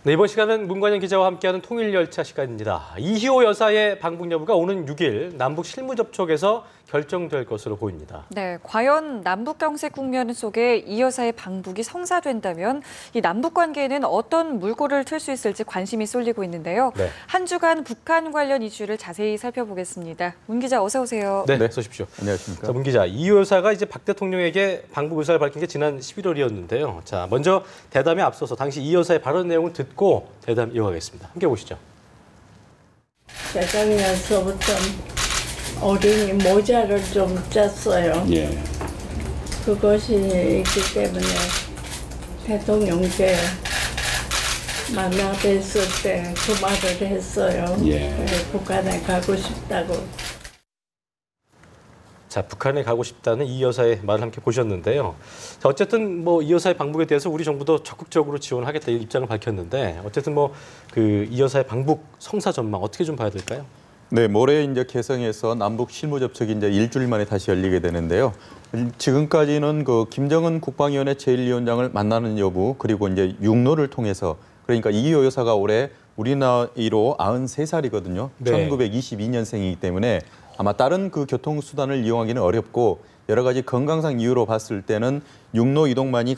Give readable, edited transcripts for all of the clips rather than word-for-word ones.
네, 이번 시간은 문관영 기자와 함께하는 통일열차 시간입니다. 이희호 여사의 방북 여부가 오는 6일 남북 실무 접촉에서 결정될 것으로 보입니다. 네, 과연 남북 경제 국면 속에 이 여사의 방북이 성사된다면 이 남북 관계에는 어떤 물꼬를 틀 수 있을지 관심이 쏠리고 있는데요. 네. 한 주간 북한 관련 이슈를 자세히 살펴보겠습니다. 문 기자 어서 오세요. 네, 어서 오십시오. 안녕하십니까. 자, 문 기자, 이희호 여사가 이제 박 대통령에게 방북 의사를 밝힌 게 지난 11월이었는데요. 자, 먼저 대담에 앞서서 당시 이 여사의 발언 내용을 듣고 대담 이어가겠습니다. 함께 보시죠. 재작년서부터 어린이 모자를 좀 짰어요. 예. 그것이 있기 때문에 대통령께 만나 뵀을 때 그 말을 했어요. 예. 북한에 가고 싶다고. 자, 북한에 가고 싶다는 이 여사의 말을 함께 보셨는데요. 자, 어쨌든 뭐 이 여사의 방북에 대해서 우리 정부도 적극적으로 지원하겠다 이 입장을 밝혔는데 어쨌든 뭐 그 이 여사의 방북 성사 전망 어떻게 좀 봐야 될까요? 네, 모레 이제 개성에서 남북 실무 접촉이 이제 일주일 만에 다시 열리게 되는데요. 지금까지는 그 김정은 국방위원회 제1위원장을 만나는 여부 그리고 이제 육로를 통해서 그러니까 이희호 여사가 올해 우리 나이로 93살이거든요. 네. 1922년생이기 때문에 아마 다른 그 교통수단을 이용하기는 어렵고 여러 가지 건강상 이유로 봤을 때는 육로 이동만이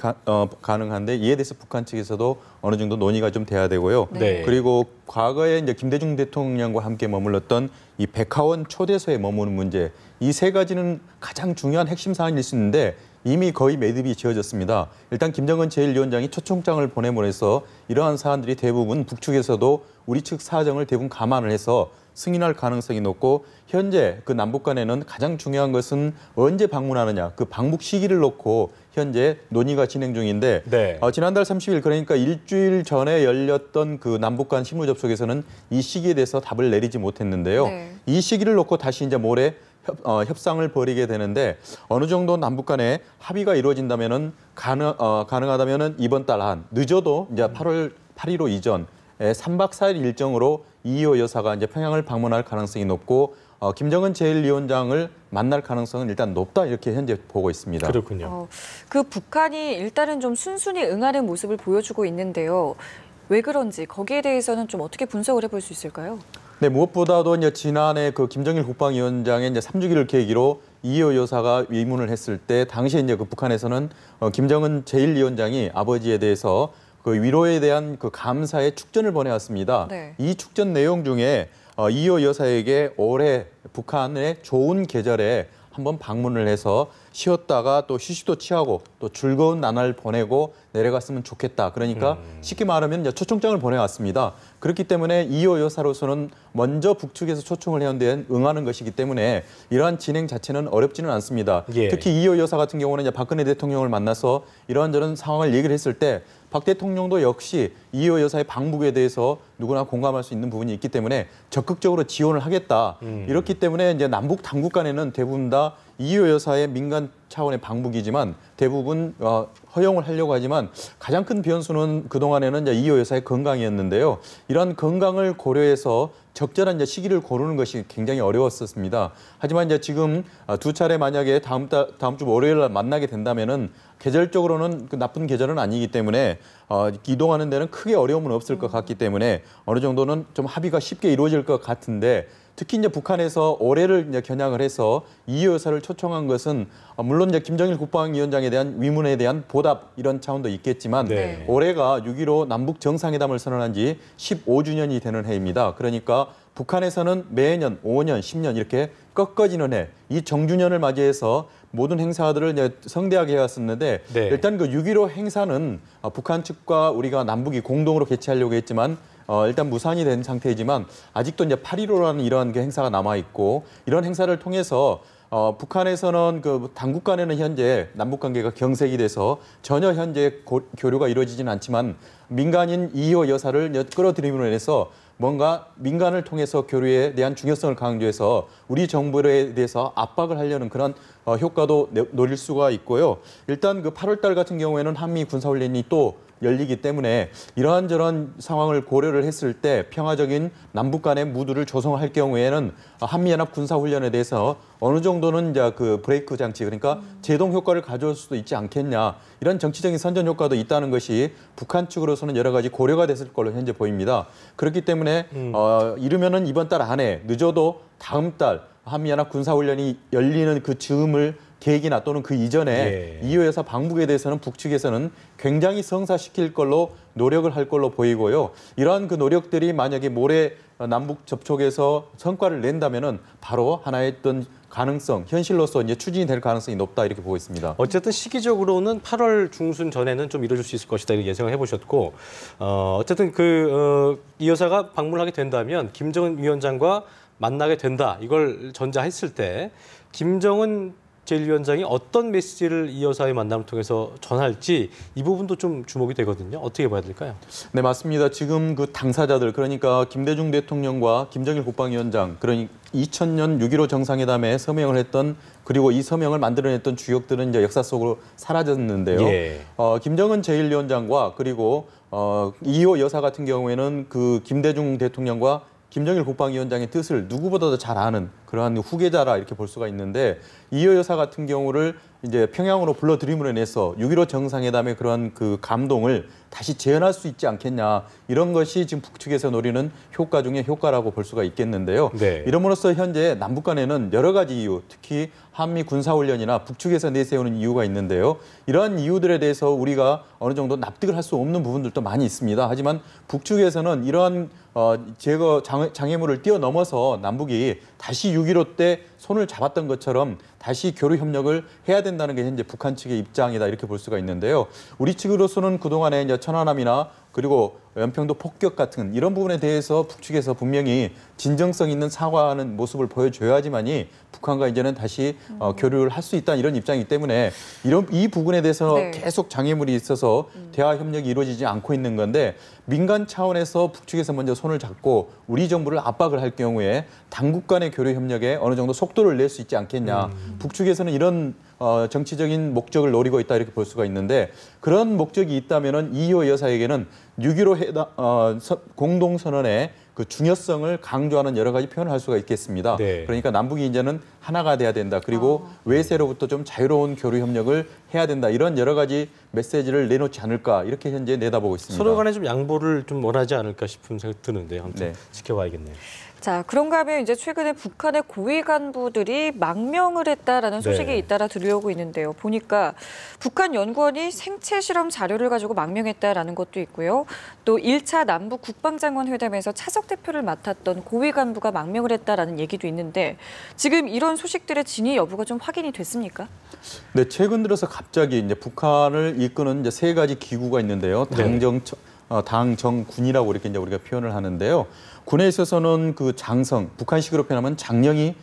가능한데 이에 대해서 북한 측에서도 어느 정도 논의가 좀 돼야 되고요. 네. 그리고 과거에 이제 김대중 대통령과 함께 머물렀던 이 백화원 초대소에 머무는 문제 이 세 가지는 가장 중요한 핵심 사안일 수 있는데 이미 거의 매듭이 지어졌습니다. 일단 김정은 제1위원장이 초청장을 보내면서 이러한 사안들이 대부분 북측에서도 우리 측 사정을 대부분 감안을 해서 승인할 가능성이 높고 현재 그 남북 간에는 가장 중요한 것은 언제 방문하느냐 그 방북 시기를 놓고 현재 논의가 진행 중인데 네. 지난달 30일 그러니까 일주일 전에 열렸던 그 남북 간 실무 접촉에서는 이 시기에 대해서 답을 내리지 못했는데요. 네. 이 시기를 놓고 다시 이제 모레 협상을 벌이게 되는데 어느 정도 남북 간에 합의가 이루어진다면은 가능하다면은 이번 달 안 늦어도 이제 8월 8일로 이전 3박 4일 일정으로 이희호 여사가 이제 평양을 방문할 가능성이 높고 김정은 제1위원장을 만날 가능성은 일단 높다 이렇게 현재 보고 있습니다. 그렇군요. 그 북한이 일단은 좀 순순히 응하는 모습을 보여주고 있는데요. 왜 그런지 거기에 대해서는 좀 어떻게 분석을 해볼 수 있을까요? 네, 무엇보다도 이제 지난해 그 김정일 국방위원장의 이제 3주기를 계기로 이희호 여사가 위문을 했을 때 당시에 이제 그 북한에서는 김정은 제1위원장이 아버지에 대해서 그 위로에 대한 그 감사의 축전을 보내왔습니다. 네. 이 축전 내용 중에 이희호 여사에게 올해 북한의 좋은 계절에 한번 방문을 해서 쉬었다가 또 휴식도 취하고 또 즐거운 나날 보내고 내려갔으면 좋겠다. 그러니까 쉽게 말하면 이제 초청장을 보내왔습니다. 그렇기 때문에 이희호 여사로서는 먼저 북측에서 초청을 해온 데에 응하는 것이기 때문에 이러한 진행 자체는 어렵지는 않습니다. 예. 특히 이희호 여사 같은 경우는 이제 박근혜 대통령을 만나서 이러한저런 상황을 얘기를 했을 때 박 대통령도 역시 이희호 여사의 방북에 대해서 누구나 공감할 수 있는 부분이 있기 때문에 적극적으로 지원을 하겠다. 이렇기 때문에 이제 남북 당국 간에는 대부분 다 이희호 여사의 민간 차원의 방북이지만 대부분 허용을 하려고 하지만 가장 큰 변수는 그동안에는 이제 이희호 여사의 건강이었는데요. 이런 건강을 고려해서 적절한 이제 시기를 고르는 것이 굉장히 어려웠었습니다. 하지만 이제 지금 두 차례 만약에 다음 주 월요일 날 만나게 된다면은 계절적으로는 그 나쁜 계절은 아니기 때문에 이동하는 데는 크게 어려움은 없을 것 같기 때문에 어느 정도는 좀 합의가 쉽게 이루어질 것 같은데 특히 이제 북한에서 올해를 이제 겨냥을 해서 이희호 여사를 초청한 것은 물론 이제 김정일 국방위원장에 대한 위문에 대한 보답 이런 차원도 있겠지만 네. 올해가 6.15 남북 정상회담을 선언한 지 15주년이 되는 해입니다. 그러니까 북한에서는 매년 5년, 10년 이렇게 꺾어지는 해, 이 정주년을 맞이해서 모든 행사들을 이제 성대하게 해왔었는데 네. 일단 그 6.15 행사는 북한 측과 우리가 남북이 공동으로 개최하려고 했지만 일단 무산이 된 상태이지만 아직도 이제 8.15라는 이러한 그 행사가 남아 있고 이런 행사를 통해서 북한에서는 그 당국 간에는 현재 남북 관계가 경색이 돼서 전혀 현재 교류가 이루어지지는 않지만 민간인 이희호 여사를 끌어들임으로 인해서 뭔가 민간을 통해서 교류에 대한 중요성을 강조해서 우리 정부에 대해서 압박을 하려는 그런 효과도 노릴 수가 있고요. 일단 그 8월 달 같은 경우에는 한미 군사훈련이 또 열리기 때문에 이러한저런 상황을 고려를 했을 때 평화적인 남북 간의 무드를 조성할 경우에는 한미연합 군사훈련에 대해서 어느 정도는 이제 그 브레이크 장치, 그러니까 제동 효과를 가져올 수도 있지 않겠냐, 이런 정치적인 선전 효과도 있다는 것이 북한 측으로서는 여러 가지 고려가 됐을 걸로 현재 보입니다. 그렇기 때문에 이르면은 이번 달 안에, 늦어도 다음 달 한미연합 군사훈련이 열리는 그 즈음을 계획이나 또는 그 이전에 이호 여사 방북에 대해서는 북측에서는 굉장히 성사시킬 걸로 노력을 할 걸로 보이고요. 이러한 그 노력들이 만약에 모레 남북 접촉에서 성과를 낸다면은 바로 하나의 어떤 가능성, 현실로서 이제 추진이 될 가능성이 높다, 이렇게 보고 있습니다. 어쨌든 시기적으로는 8월 중순 전에는 좀 이루어질 수 있을 것이다, 이렇게 예상을 해보셨고, 어쨌든 이 여사가 방문하게 된다면 김정은 위원장과 만나게 된다, 이걸 전자했을 때 김정은 제1위원장이 어떤 메시지를 이 여사의 만남을 통해서 전할지, 이 부분도 좀 주목이 되거든요. 어떻게 봐야 될까요? 네, 맞습니다. 지금 그 당사자들, 그러니까 김대중 대통령과 김정일 국방위원장, 그러니 2000년 6.15 정상회담에 서명을 했던, 그리고 이 서명을 만들어냈던 주역들은 이제 역사 속으로 사라졌는데요. 김정은 제1위원장과 그리고 이호 여사 같은 경우에는 그 김대중 대통령과 김정일 국방위원장의 뜻을 누구보다도 잘 아는 그러한 후계자라, 이렇게 볼 수가 있는데, 이호 여사 같은 경우를 이제 평양으로 불러들임으로 인해서 6.15 정상회담의 그러한 그 감동을 다시 재현할 수 있지 않겠냐, 이런 것이 지금 북측에서 노리는 효과 중에 효과라고 볼 수가 있겠는데요. 이름으로써 현재 남북 간에는 여러 가지 이유, 특히 한미 군사훈련이나 북측에서 내세우는 이유가 있는데요. 이러한 이유들에 대해서 우리가 어느 정도 납득을 할 수 없는 부분들도 많이 있습니다. 하지만 북측에서는 이러한 제거 장애물을 뛰어넘어서 남북이 다시 6.15 때 손을 잡았던 것처럼 다시 교류 협력을 해야 된다는 게 현재 북한 측의 입장이다, 이렇게 볼 수가 있는데요. 우리 측으로서는 그동안에 이제 천안함이나 그리고 연평도 폭격 같은 이런 부분에 대해서 북측에서 분명히 진정성 있는 사과하는 모습을 보여줘야지만이 북한과 이제는 다시 교류를 할 수 있다는 이런 입장이기 때문에 이 부분에 대해서 계속 장애물이 있어서 대화 협력이 이루어지지 않고 있는 건데, 민간 차원에서 북측에서 먼저 손을 잡고 우리 정부를 압박을 할 경우에 당국 간의 교류 협력에 어느 정도 속도를 낼 수 있지 않겠냐. 북측에서는 이런 정치적인 목적을 노리고 있다, 이렇게 볼 수가 있는데, 그런 목적이 있다면은 이호 여사에게는 6.15 공동선언의 그 중요성을 강조하는 여러 가지 표현을 할 수가 있겠습니다. 그러니까 남북이 이제는 하나가 돼야 된다. 그리고 외세로부터 좀 자유로운 교류 협력을 해야 된다. 이런 여러 가지 메시지를 내놓지 않을까, 이렇게 현재 내다보고 있습니다. 서로 간에 좀 양보를 좀 원하지 않을까 싶은 생각이 드는데요. 아무튼 지켜봐야겠네요. 자, 그런가 하면 이제 최근에 북한의 고위 간부들이 망명을 했다라는 소식이 잇따라 들려오고 있는데요. 보니까 북한 연구원이 생체 실험 자료를 가지고 망명했다라는 것도 있고요. 또 1차 남북 국방장관 회담에서 차석 대표를 맡았던 고위 간부가 망명을 했다라는 얘기도 있는데, 지금 이런 소식들의 진위 여부가 좀 확인이 됐습니까? 네, 최근 들어서 갑자기 이제 북한을 이끄는 이제 세 가지 기구가 있는데요. 당정군이라고 이렇게 이제 우리가 표현을 하는데요. 군에 있어서는 그 장성, 북한식으로 표현하면 장령이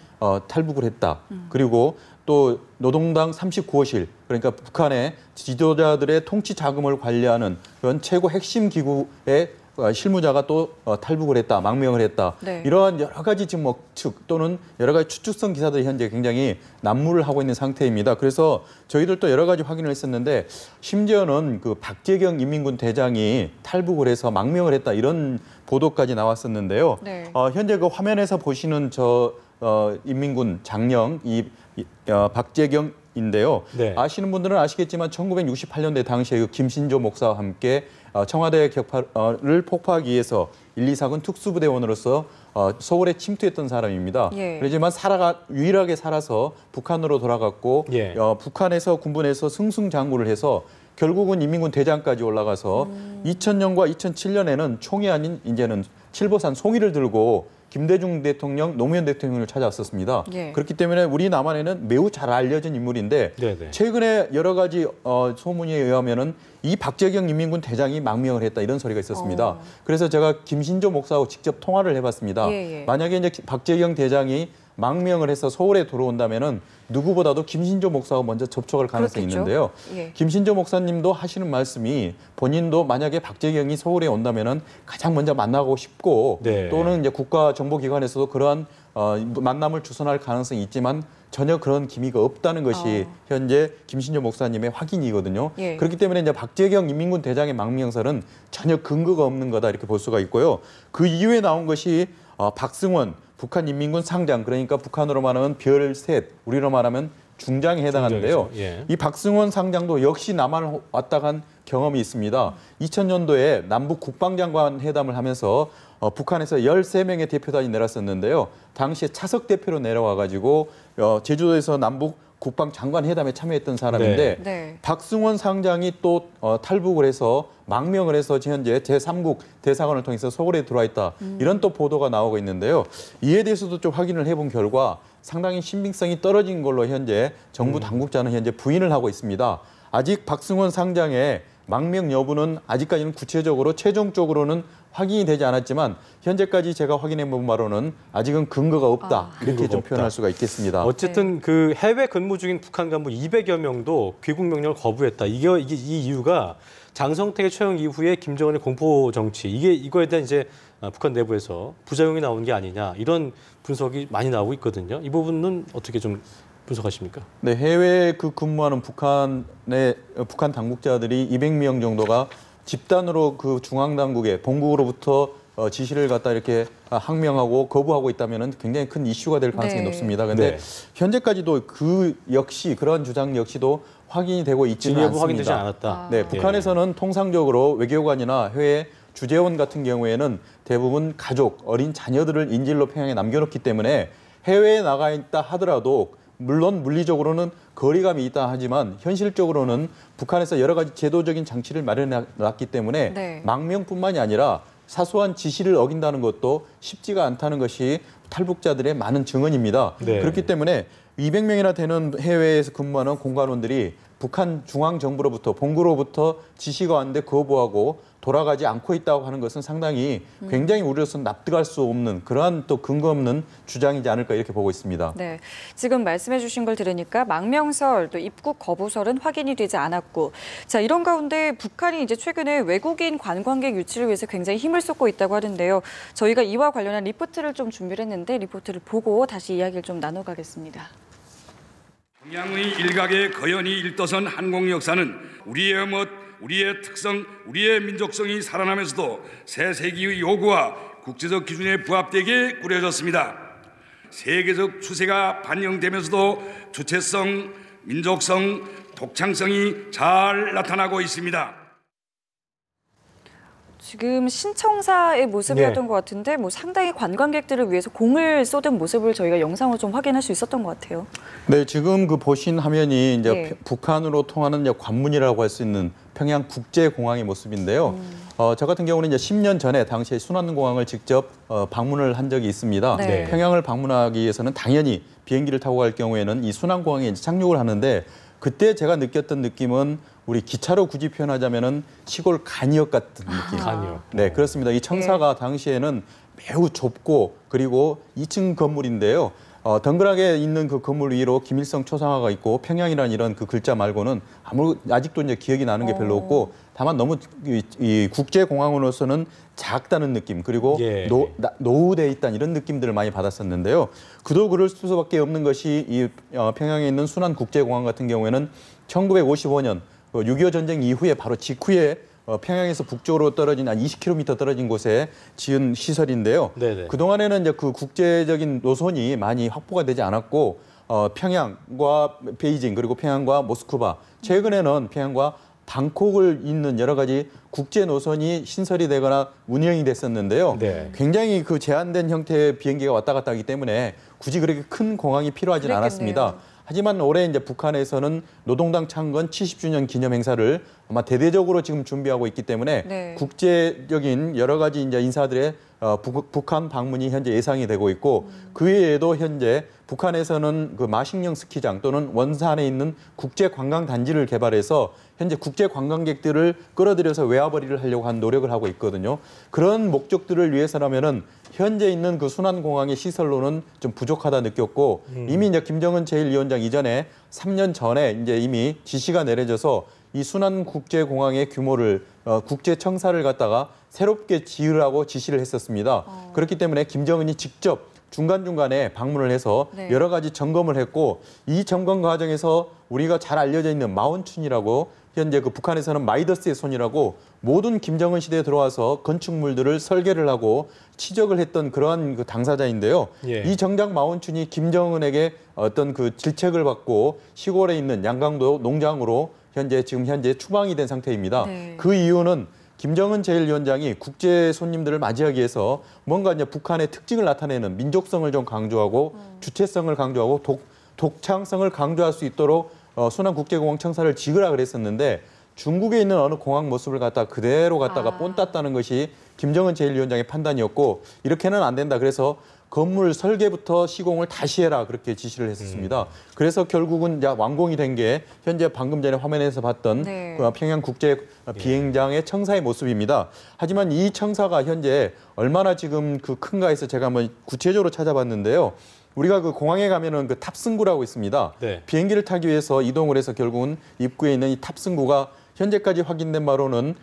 탈북을 했다. 그리고 또 노동당 39호실, 그러니까 북한의 지도자들의 통치 자금을 관리하는 그런 최고 핵심 기구의 실무자가 또 탈북을 했다, 망명을 했다. 이러한 여러 가지 지금 측 또는 여러 가지 추측성 기사들이 현재 굉장히 난무를 하고 있는 상태입니다. 그래서 저희들도 여러 가지 확인을 했었는데, 심지어는 그 박재경 인민군 대장이 탈북을 해서 망명을 했다, 이런 보도까지 나왔었는데요. 현재 그 화면에서 보시는 인민군 장령 박재경인데요. 아시는 분들은 아시겠지만 1968년대 당시에 그 김신조 목사와 함께 청와대 격파를 폭파하기 위해서 1, 2사군 특수부대원으로서 서울에 침투했던 사람입니다. 그렇지만 유일하게 살아서 북한으로 돌아갔고 북한에서 군부에서 승승장구를 해서 결국은 인민군 대장까지 올라가서 2000년과 2007년에는 총이 아닌 이제는 칠보산 송이를 들고 김대중 대통령, 노무현 대통령을 찾아왔었습니다. 그렇기 때문에 우리 남한에는 매우 잘 알려진 인물인데, 최근에 여러 가지 소문에 의하면은 이 박재경 인민군 대장이 망명을 했다, 이런 소리가 있었습니다. 그래서 제가 김신조 목사하고 직접 통화를 해봤습니다. 만약에 이제 박재경 대장이 망명을 해서 서울에 들어온다면은 누구보다도 김신조 목사와 먼저 접촉할 가능성이 있는데요. 김신조 목사님도 하시는 말씀이, 본인도 만약에 박재경이 서울에 온다면은 가장 먼저 만나고 싶고, 또는 이제 국가정보기관에서도 그러한 만남을 주선할 가능성이 있지만 전혀 그런 기미가 없다는 것이 현재 김신조 목사님의 확인이거든요. 예. 그렇기 때문에 이제 박재경 인민군 대장의 망명설은 전혀 근거가 없는 거다 이렇게 볼 수가 있고요. 그 이후에 나온 것이 박승원 북한 인민군 상장, 그러니까 북한으로 말하면 별셋, 우리로 말하면 중장에 해당하는데요. 예. 이 박승원 상장도 역시 남한을 왔다 간 경험이 있습니다. 2000년도에 남북 국방장관 회담을 하면서 북한에서 13명의 대표단이 내렸었는데요. 당시에 차석 대표로 내려와가지고 제주도에서 남북 국방장관 회담에 참여했던 사람인데 네. 박승원 상장이 또 탈북을 해서 망명을 해서 현재 제3국 대사관을 통해서 서울에 들어와 있다. 이런 또 보도가 나오고 있는데요. 이에 대해서도 좀 확인을 해본 결과 상당히 신빙성이 떨어진 걸로 현재 정부 당국자는 현재 부인을 하고 있습니다. 아직 박승원 상장의 망명 여부는 아직까지는 구체적으로 최종적으로는 확인이 되지 않았지만 현재까지 제가 확인해 본 바로는 아직은 근거가 없다. 이렇게 근거가 좀 없다. 표현할 수가 있겠습니다. 어쨌든 그 해외 근무 중인 북한 간부 200여 명도 귀국 명령을 거부했다. 이게 이 이유가 장성택의 처형 이후에 김정은의 공포 정치 이거에 대한 이제 북한 내부에서 부작용이 나온 게 아니냐 이런 분석이 많이 나오고 있거든요. 이 부분은 어떻게 좀 분석하십니까? 네, 해외에 근무하는 북한 당국자들이 200명 정도가 집단으로 그 중앙 당국에 본국으로부터 지시를 갖다 이렇게 항명하고 거부하고 있다면은 굉장히 큰 이슈가 될 가능성이 네. 높습니다. 그런데 네. 현재까지도 그 역시 그런 주장 역시도 확인이 되고 있지는 진위 여부 않습니다. 확인되지 않았다. 네, 북한에서는 통상적으로 외교관이나 해외 주재원 같은 경우에는 대부분 가족, 어린 자녀들을 인질로 평양에 남겨놓기 때문에 해외에 나가 있다 하더라도 물론 물리적으로는 거리감이 있다 하지만 현실적으로는 북한에서 여러 가지 제도적인 장치를 마련해놨기 때문에 네. 망명뿐만이 아니라 사소한 지시를 어긴다는 것도 쉽지가 않다는 것이 탈북자들의 많은 증언입니다. 네. 그렇기 때문에 200명이나 되는 해외에서 근무하는 공관원들이 북한 중앙정부로부터 본부로부터 지시가 왔는데 거부하고 돌아가지 않고 있다고 하는 것은 상당히 굉장히 우리로서는 납득할 수 없는 그러한 또 근거 없는 주장이지 않을까 이렇게 보고 있습니다. 네, 지금 말씀해 주신 걸 들으니까 망명설, 또 입국 거부설은 확인이 되지 않았고 자 이런 가운데 북한이 이제 최근에 외국인 관광객 유치를 위해서 굉장히 힘을 쏟고 있다고 하는데요. 저희가 이와 관련한 리포트를 좀 준비를 했는데 리포트를 보고 다시 이야기를 좀 나눠가겠습니다. 평양의 일각에 거연히 일떠선 항공 역사는 우리의 멋, 우리의 특성, 우리의 민족성이 살아나면서도 새 세기의 요구와 국제적 기준에 부합되게 꾸려졌습니다. 세계적 추세가 반영되면서도 주체성, 민족성, 독창성이 잘 나타나고 있습니다. 지금 신청사의 모습이었던 것 같은데 뭐 상당히 관광객들을 위해서 공을 쏟은 모습을 저희가 영상으로 좀 확인할 수 있었던 것 같아요. 네, 지금 그 보신 화면이 이제 네. 북한으로 통하는 이제 관문이라고 할 수 있는 평양 국제공항의 모습인데요. 저 같은 경우는 이제 10년 전에 당시에 순환공항을 직접 방문을 한 적이 있습니다. 네. 평양을 방문하기 위해서는 당연히 비행기를 타고 갈 경우에는 이 순환공항에 이제 착륙을 하는데 그때 제가 느꼈던 느낌은 우리 기차로 굳이 표현하자면은 시골 간이역 같은 느낌. 간이요. 네, 그렇습니다. 이 청사가 당시에는 매우 좁고 그리고 2층 건물인데요. 덩그랗게 있는 그 건물 위로 김일성 초상화가 있고 평양이라는 이런 그 글자 말고는 아직도 이제 기억이 나는 게 별로 없고 다만 너무 이 국제공항으로서는 작다는 느낌 그리고 예. 노후돼 있다는 이런 느낌들을 많이 받았었는데요. 그도 그럴 수밖에 없는 것이 이 평양에 있는 순환국제공항 같은 경우에는 1955년 6.25 전쟁 이후에 바로 직후에 평양에서 북쪽으로 떨어진 한 20km 떨어진 곳에 지은 시설인데요. 네네. 그동안에는 이제 그 국제적인 노선이 많이 확보가 되지 않았고 평양과 베이징 그리고 평양과 모스크바 최근에는 평양과 방콕을 잇는 여러 가지 국제 노선이 신설이 되거나 운영이 됐었는데요. 네. 굉장히 그 제한된 형태의 비행기가 왔다 갔다 하기 때문에 굳이 그렇게 큰 공항이 필요하지는 그랬겠네요. 않았습니다. 하지만 올해 이제 북한에서는 노동당 창건 70주년 기념 행사를 아마 대대적으로 지금 준비하고 있기 때문에 네. 국제적인 여러 가지 이제 인사들의 북한 방문이 현재 예상이 되고 있고 그 외에도 현재 북한에서는 그 마식령 스키장 또는 원산에 있는 국제 관광 단지를 개발해서 현재 국제 관광객들을 끌어들여서 외화벌이를 하려고 한 노력을 하고 있거든요. 그런 목적들을 위해서라면은 현재 있는 그 순환공항의 시설로는 좀 부족하다 느꼈고 이미 이제 김정은 제1위원장 이전에 3년 전에 이제 이미 지시가 내려져서 이 순환국제공항의 규모를 국제청사를 갖다가 새롭게 지으라고 지시를 했었습니다. 그렇기 때문에 김정은이 직접 중간중간에 방문을 해서 네. 여러 가지 점검을 했고 이 점검 과정에서 우리가 잘 알려져 있는 마원춘이라고 현재 그 북한에서는 마이더스의 손이라고 모든 김정은 시대에 들어와서 건축물들을 설계를 하고 치적을 했던 그러한 그 당사자인데요. 예. 이 정작 마원춘이 김정은에게 어떤 그 질책을 받고 시골에 있는 양강도 농장으로 지금 현재 추방이 된 상태입니다. 네. 그 이유는 김정은 제1위원장이 국제 손님들을 맞이하기 위해서 뭔가 이제 북한의 특징을 나타내는 민족성을 좀 강조하고 주체성을 강조하고 독창성을 강조할 수 있도록 순환국제공항 청사를 지으라 그랬었는데 중국에 있는 어느 공항 모습을 그대로 갖다가 본땄다는 것이 김정은 제1위원장의 판단이었고 이렇게는 안 된다. 그래서 건물 설계부터 시공을 다시 해라 그렇게 지시를 했었습니다. 그래서 결국은 이제 완공이 된 게 현재 방금 전에 화면에서 봤던 네. 그 평양 국제 비행장의 청사의 모습입니다. 하지만 이 청사가 현재 얼마나 지금 그 큰가 해서 제가 한번 구체적으로 찾아봤는데요. 우리가 그 공항에 가면은 그 탑승구라고 있습니다. 네. 비행기를 타기 위해서 이동을 해서 결국은 입구에 있는 이 탑승구가 현재까지 확인된 바로는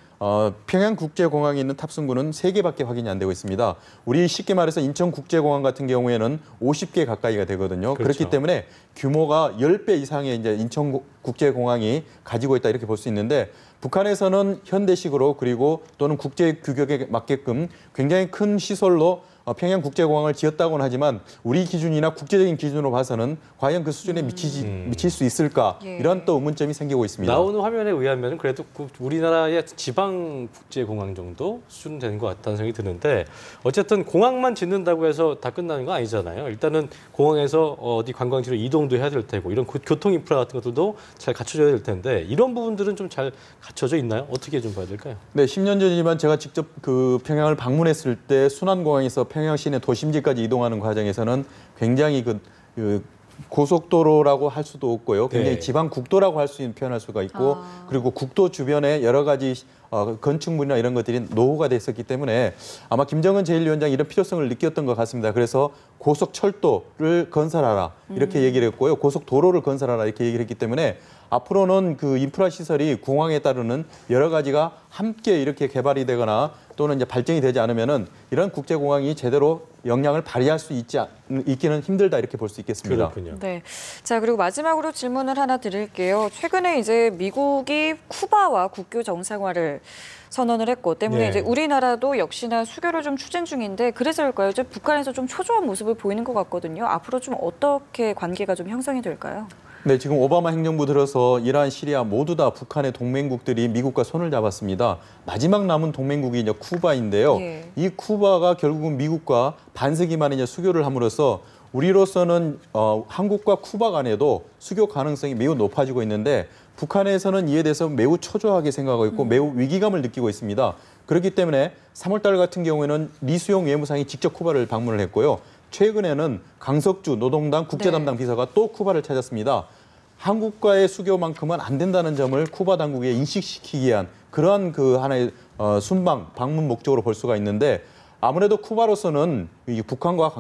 평양국제공항에 있는 탑승구는 3개밖에 확인이 안 되고 있습니다. 우리 쉽게 말해서 인천국제공항 같은 경우에는 50개 가까이가 되거든요. 그렇죠. 그렇기 때문에 규모가 10배 이상의 이제 인천국제공항이 가지고 있다 이렇게 볼 수 있는데 북한에서는 현대식으로 그리고 또는 국제 규격에 맞게끔 굉장히 큰 시설로 평양국제공항을 지었다고는 하지만 우리 기준이나 국제적인 기준으로 봐서는 과연 그 수준에 미칠 수 있을까 예. 이런 또 의문점이 생기고 있습니다. 나오는 화면에 의하면 그래도 우리나라의 지방 국제공항 정도 수준 되는 것 같다는 생각이 드는데 어쨌든 공항만 짓는다고 해서 다 끝나는 거 아니잖아요. 일단은 공항에서 어디 관광지로 이동도 해야 될 테고 이런 교통 인프라 같은 것들도 잘 갖춰져야 될 텐데 이런 부분들은 좀 잘 갖춰져 있나요? 어떻게 좀 봐야 될까요? 네, 10년 전이지만 제가 직접 그 평양을 방문했을 때 순환공항에서 평양 시내 도심지까지 이동하는 과정에서는 굉장히 그 고속도로라고 할 수도 없고요. 굉장히 네. 지방 국도라고 표현할 수가 있고 그리고 국도 주변에 여러 가지 건축물이나 이런 것들이 노후가 됐었기 때문에 아마 김정은 제1위원장이 이런 필요성을 느꼈던 것 같습니다. 그래서 고속철도를 건설하라 이렇게 얘기를 했고요. 고속도로를 건설하라 이렇게 얘기를 했기 때문에 앞으로는 그 인프라 시설이 공항에 따르는 여러 가지가 함께 이렇게 개발이 되거나 또는 이제 발전이 되지 않으면은 이런 국제공항이 제대로 역량을 발휘할 수 있기는 힘들다 이렇게 볼 수 있겠습니다. 그렇군요. 네. 자, 그리고 마지막으로 질문을 하나 드릴게요. 최근에 이제 미국이 쿠바와 국교 정상화를 선언을 했고 때문에 네. 이제 우리나라도 역시나 수교를 좀 추진 중인데 그래서일까요? 이제 북한에서 좀 초조한 모습을 보이는 것 같거든요. 앞으로 좀 어떻게 관계가 좀 형성이 될까요? 네, 지금 오바마 행정부 들어서 이란, 시리아 모두 다 북한의 동맹국들이 미국과 손을 잡았습니다. 마지막 남은 동맹국이 이제 쿠바인데요. 예. 이 쿠바가 결국은 미국과 반세기 만에 이제 수교를 함으로써 우리로서는 한국과 쿠바 간에도 수교 가능성이 매우 높아지고 있는데 북한에서는 이에 대해서 매우 초조하게 생각하고 있고 매우 위기감을 느끼고 있습니다. 그렇기 때문에 3월 달 같은 경우에는 리수용 외무상이 직접 쿠바를 방문을 했고요. 최근에는 강석주 노동당 국제담당 비서가 또 쿠바를 찾았습니다. 한국과의 수교만큼은 안 된다는 점을 쿠바 당국에 인식시키기 위한 그러한 그 하나의 순방 방문 목적으로 볼 수가 있는데 아무래도 쿠바로서는 이 북한과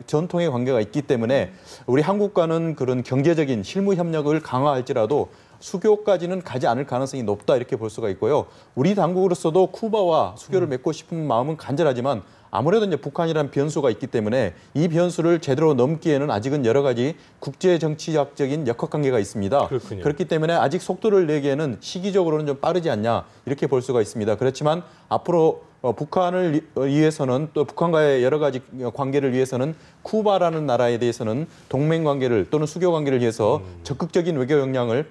전통의 관계가 있기 때문에 우리 한국과는 그런 경제적인 실무 협력을 강화할지라도 수교까지는 가지 않을 가능성이 높다 이렇게 볼 수가 있고요. 우리 당국으로서도 쿠바와 수교를 맺고 싶은 마음은 간절하지만 아무래도 이제 북한이라는 변수가 있기 때문에 이 변수를 제대로 넘기에는 아직은 여러 가지 국제 정치학적인 역학관계가 있습니다. 그렇군요. 그렇기 때문에 아직 속도를 내기에는 시기적으로는 좀 빠르지 않냐 이렇게 볼 수가 있습니다. 그렇지만 앞으로 북한을 위해서는 또 북한과의 여러 가지 관계를 위해서는 쿠바라는 나라에 대해서는 동맹 관계를 또는 수교 관계를 위해서 적극적인 외교 역량을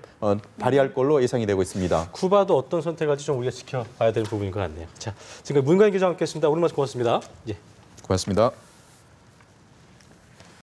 발휘할 걸로 예상이 되고 있습니다. 쿠바도 어떤 선택할지 좀 우리가 지켜봐야 될 부분인 것 같네요. 자, 지금까지 문가인 기자 함께했습니다. 오늘 말씀 고맙습니다. 예. 고맙습니다.